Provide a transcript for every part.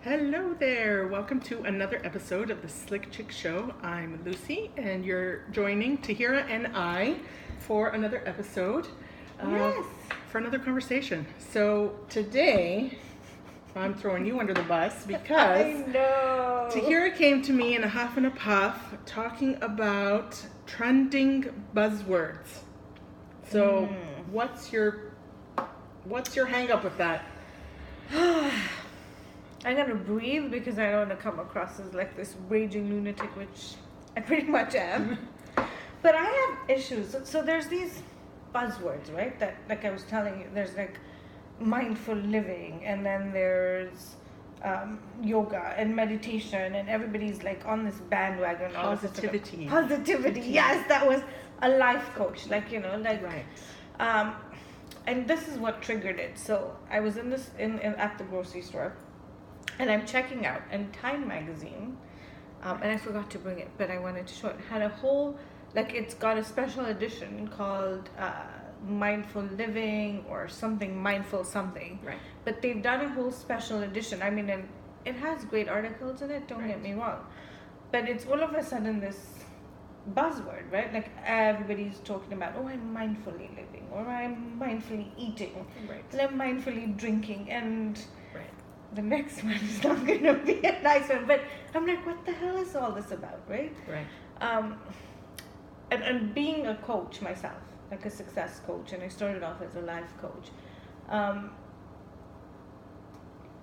Hello there. Welcome to another episode of the Slick Chick Show. I'm Lucy, and you're joining Tahira and I for another episode. Yes. For another conversation. So today, I'm throwing you under the bus because I know. Tahira came to me in a huff and a puff talking about trending buzzwords. So what's your hang up with that? I'm gonna breathe because I don't want to come across as like this raging lunatic, which I pretty much am. But I have issues. So there's these buzzwords, right? That, like I was telling you, there's like mindful living, and then there's yoga and meditation, and everybody's like on this bandwagon. Positivity. Positivity. Yes, that was a life coach. Like, you know, like. Right. And this is what triggered it. So I was in at the grocery store, and I'm checking out, and Time magazine, and I forgot to bring it, but I wanted to show it, had a whole, like, it's got a special edition called Mindful Living or something, Mindful something. Right. But they've done a whole special edition. I mean, and it has great articles in it, don't get me wrong. But it's all of a sudden this buzzword, right? Like everybody's talking about, oh, I'm mindfully living, or I'm mindfully eating, Right. and I'm mindfully drinking, and Right. the next one is not going to be a nice one. But I'm like, what the hell is all this about, right? Right. And being a coach myself, like a success coach, and I started off as a life coach,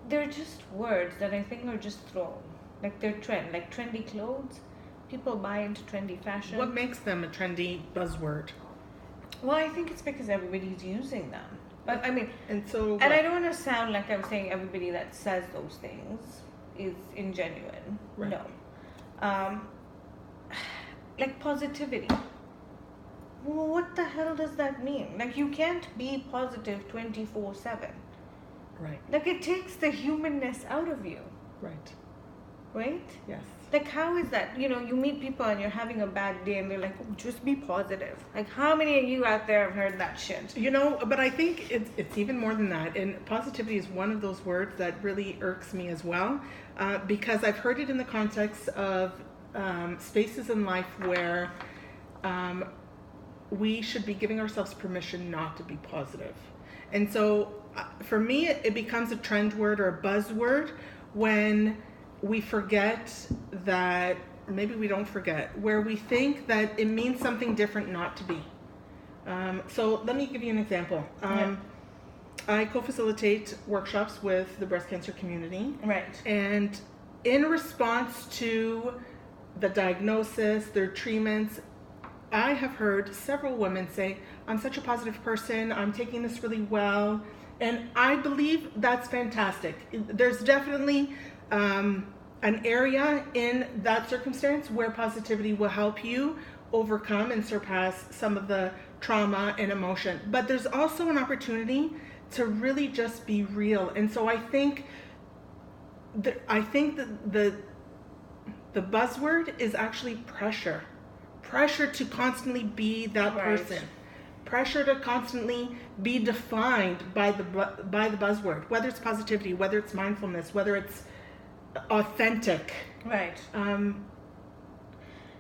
they're just words that I think are just thrown. Like they're like trendy clothes. People buy into trendy fashion. What makes them a trendy buzzword? Well, I think it's because everybody's using them. But I mean, And so, and I don't want to sound like I'm saying everybody that says those things is ingenuine. Right. No. Like positivity. Well, what the hell does that mean? Like, you can't be positive 24/7. Right. Like, it takes the humanness out of you, Right. right? Yes. Like, how is that? You know, you meet people and you're having a bad day and they're like, oh, just be positive. Like, how many of you out there have heard that shit? You know, but I think it's even more than that. And positivity is one of those words that really irks me as well, because I've heard it in the context of spaces in life where we should be giving ourselves permission not to be positive. And so for me, it becomes a trend word or a buzzword when we forget that, or maybe we don't forget, where we think that it means something different not to be. So let me give you an example. I co-facilitate workshops with the breast cancer community. Right. And in response to the diagnosis, their treatments, I have heard several women say, I'm such a positive person, I'm taking this really well. And I believe that's fantastic. There's definitely an area in that circumstance where positivity will help you overcome and surpass some of the trauma and emotion. But there's also an opportunity to really just be real. And so I think that the buzzword is actually pressure. Pressure to constantly be that person. Pressure to constantly be defined by the buzzword, whether it's positivity, whether it's mindfulness, whether it's authentic. Right.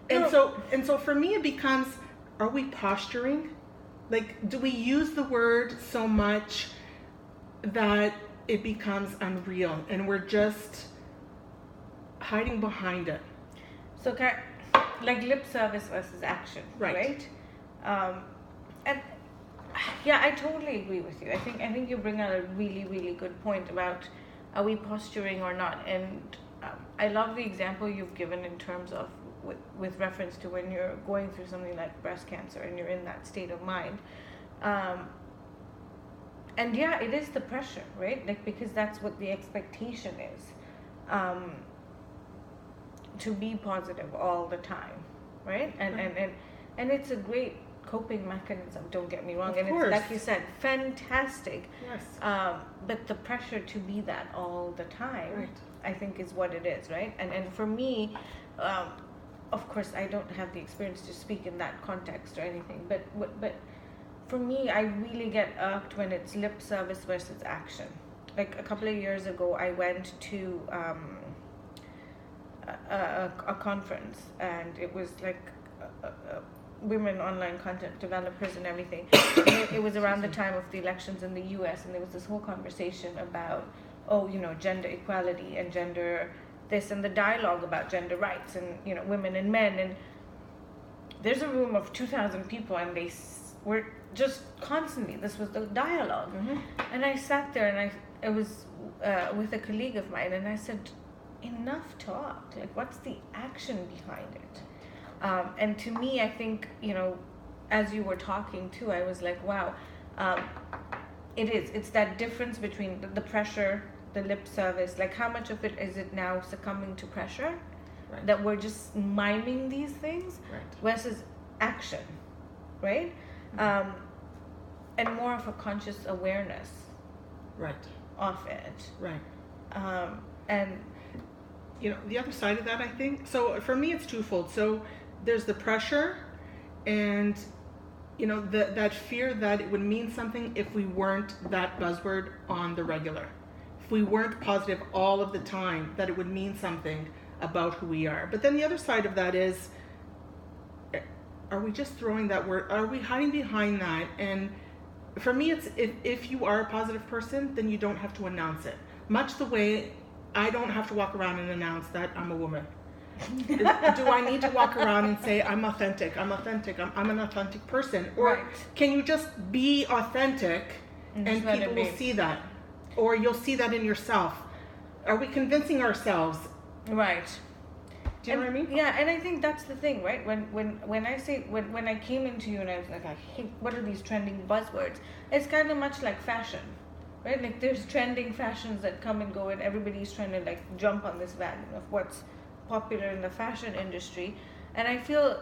And so for me it becomes, are we posturing? Like, do we use the word so much that it becomes unreal and we're just hiding behind it? So like lip service versus action, right? And yeah, I totally agree with you. I think you bring out a really, really good point about, are we posturing or not? And I love the example you've given in terms of with reference to when you're going through something like breast cancer and you're in that state of mind. And yeah, it is the pressure, right? Like, because that's what the expectation is, to be positive all the time, right? And it's a great coping mechanism, don't get me wrong. Of and course. It's, like you said, fantastic. Yes. But the pressure to be that all the time, Right. I think, is what it is, right? And for me, of course, I don't have the experience to speak in that context or anything, but for me, I really get irked when it's lip service versus action. like a couple of years ago, I went to a conference, and it was like women online content developers and everything. And it was around the time of the elections in the US, and there was this whole conversation about, gender equality and gender this, and the dialogue about gender rights and, women and men. And there's a room of 2,000 people, and they were just constantly, this was the dialogue. Mm-hmm. And I sat there, and I was with a colleague of mine, and I said, enough talk, like what's the action behind it? And to me, I think, as you were talking too, I was like, wow, it's that difference between the pressure, the lip service, like how much of it is it now succumbing to pressure, right, that we're just miming these things, right, versus action, right? Mm-hmm. And more of a conscious awareness, right, of it, right. And the other side of that, I think, so for me it's twofold. So there's the pressure, and that fear that it would mean something if we weren't that buzzword on the regular, if we weren't positive all of the time, that it would mean something about who we are. But then the other side of that is, are we just throwing that word, are we hiding behind that? And for me, it's if you are a positive person, then you don't have to announce it, much the way I don't have to walk around and announce that I'm a woman. Do I need to walk around and say I'm authentic, I'm an authentic person? Or right, can you just be authentic and people will see that? Or you'll see that in yourself. Are we convincing ourselves? Right. Do you know what I mean? Yeah, and I think that's the thing, right? When I say, when I came into you and I was like, I hate, what are these trending buzzwords? It's kind of much like fashion, right? Like there's trending fashions that come and go, and everybody's trying to like jump on this wagon of what's popular in the fashion industry. And I feel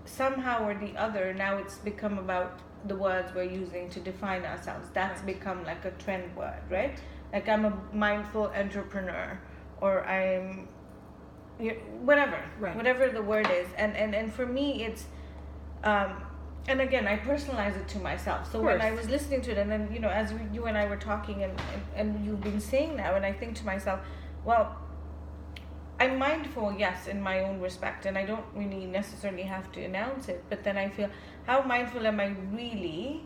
somehow or the other now it's become about the words we're using to define ourselves. That's right, become like a trend word, right? Like I'm a mindful entrepreneur, or I'm whatever, right, whatever the word is. And for me it's and again, I personalize it to myself. So when I was listening to it, and then as you and I were talking, and you've been saying now, and I think to myself, well, I'm mindful, yes, in my own respect, and I don't really necessarily have to announce it, but then I feel, how mindful am I really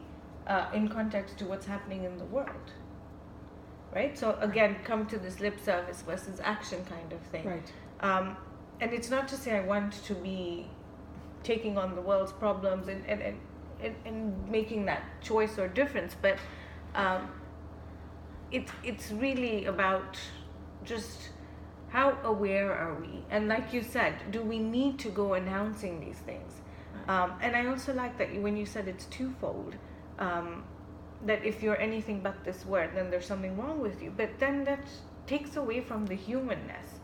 in context to what's happening in the world, right? So again, come to this lip service versus action kind of thing. Right. And it's not to say I want to be taking on the world's problems and making that choice or difference, but it's really about just how aware are we? And like you said, do we need to go announcing these things? And I also like that when you said it's twofold, that if you're anything but this word, then there's something wrong with you. But then that takes away from the humanness,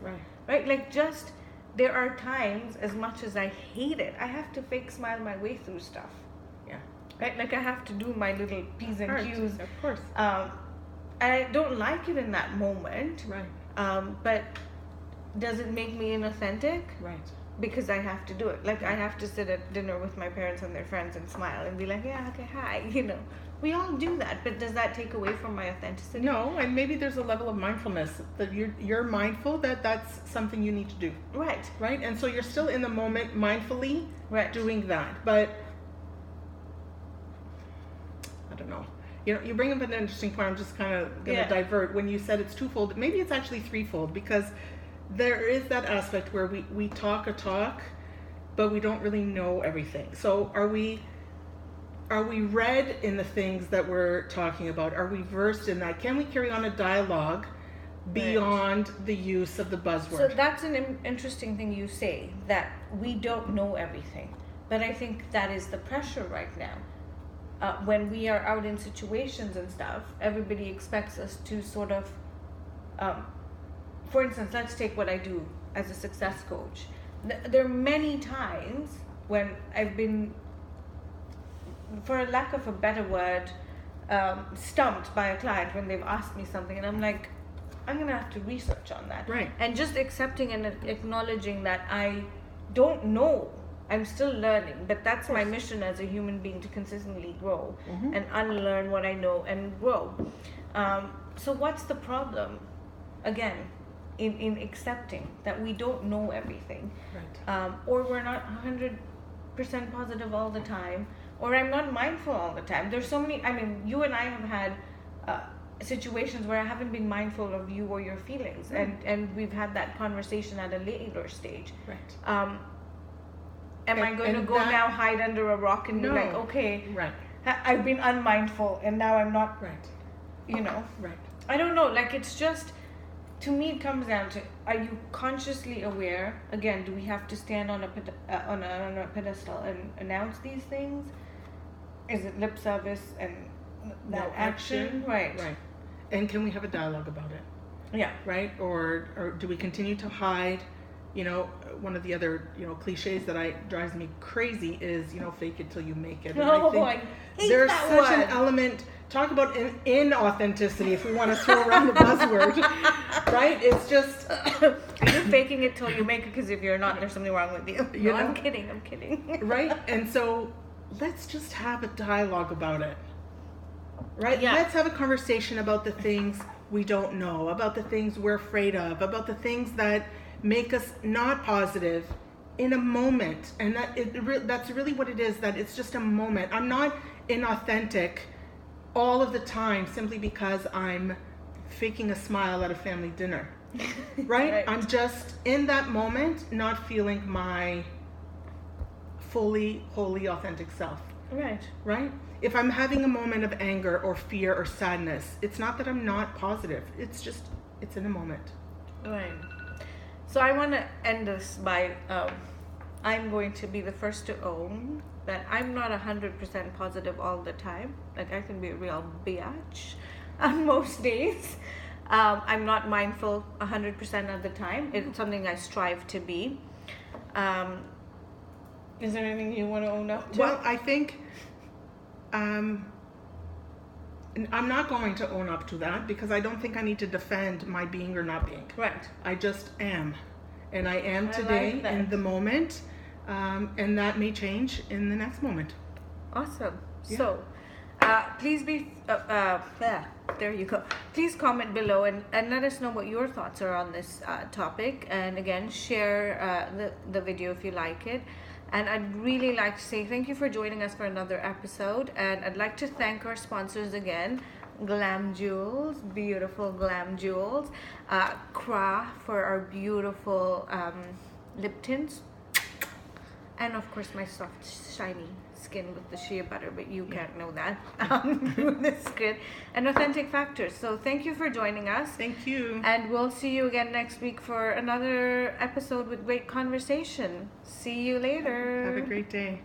right? Like just, there are times, as much as I hate it, I have to fake smile my way through stuff. Yeah. Right? Like I have to do my little P's and Q's. Of course. I don't like it in that moment. Right. But does it make me inauthentic? Right. Because I have to do it. Like I have to sit at dinner with my parents and their friends and smile and be like, yeah, okay, hi. We all do that, but does that take away from my authenticity? No, and maybe there's a level of mindfulness that you're mindful that that's something you need to do. Right. Right? And so you're still in the moment mindfully doing that. But I don't know. You bring up an interesting point. I'm just kind of going to divert. When you said it's twofold, maybe it's actually threefold, because there is that aspect where we talk a talk, but we don't really know everything. So are we read in the things that we're talking about? Are we versed in that? Can we carry on a dialogue beyond the use of the buzzword? So that's an interesting thing you say, that we don't know everything. But I think that is the pressure right now. When we are out in situations and stuff, everybody expects us to sort of, for instance, let's take what I do as a success coach. There are many times when I've been, for a lack of a better word, stumped by a client when they've asked me something, and I'm like, I'm going to have to research on that. Right. And just accepting and acknowledging that I don't know. I'm still learning, but that's my mission as a human being, to consistently grow and unlearn what I know and grow. So what's the problem? Again, in accepting that we don't know everything, right? or we're not 100% positive all the time, or I'm not mindful all the time. There's so many. I mean, you and I have had situations where I haven't been mindful of you or your feelings, and we've had that conversation at a later stage. Right. Am I going to go now hide under a rock and be like, okay, right, I've been unmindful and now I'm not, right, you know, right. I don't know. Like, it's just, to me, it comes down to: are you consciously aware? Again, do we have to stand on a pedestal and announce these things? Is it lip service and that action? Right. Right. And can we have a dialogue about it? Yeah. Right. Or do we continue to hide? You know, one of the other, you know, cliches that drives me crazy is, you know, fake it till you make it. And I hate there's that such one. an element. Talk about inauthenticity, if we want to throw around the buzzword, right? It's just you're faking it till you make it, because if you're not, there's something wrong with you. No, I'm kidding. Right? And so let's just have a dialogue about it. Right? Yeah. Let's have a conversation about the things we don't know, about the things we're afraid of, about the things that make us not positive in a moment. And that's really what it is, that it's just a moment. I'm not inauthentic all of the time simply because I'm faking a smile at a family dinner. Right? I'm just in that moment not feeling my fully, wholly authentic self. Right? If I'm having a moment of anger or fear or sadness, it's not that I'm not positive. It's just, it's in a moment. Right. So I want to end this by, I'm going to be the first to own that I'm not 100% positive all the time. Like, I can be a real biatch on most days. I'm not mindful 100% of the time. It's something I strive to be. Is there anything you want to own up to? Well, I think I'm not going to own up to that, because I don't think I need to defend my being or not being. Right. I just am. And I am today, in the moment. And that may change in the next moment. Awesome. Yeah. So, please be, there you go. Please comment below and let us know what your thoughts are on this topic. And again, share the video if you like it. And I'd really like to say thank you for joining us for another episode. And I'd like to thank our sponsors again. Glam Jewels, beautiful Glam Jewels. Kra for our beautiful lip tints. And of course, my soft, shiny skin with the shea butter, but you can't know that through the skin. And Authentic Factors. So thank you for joining us. Thank you. And we'll see you again next week for another episode with great conversation. See you later. Have a great day.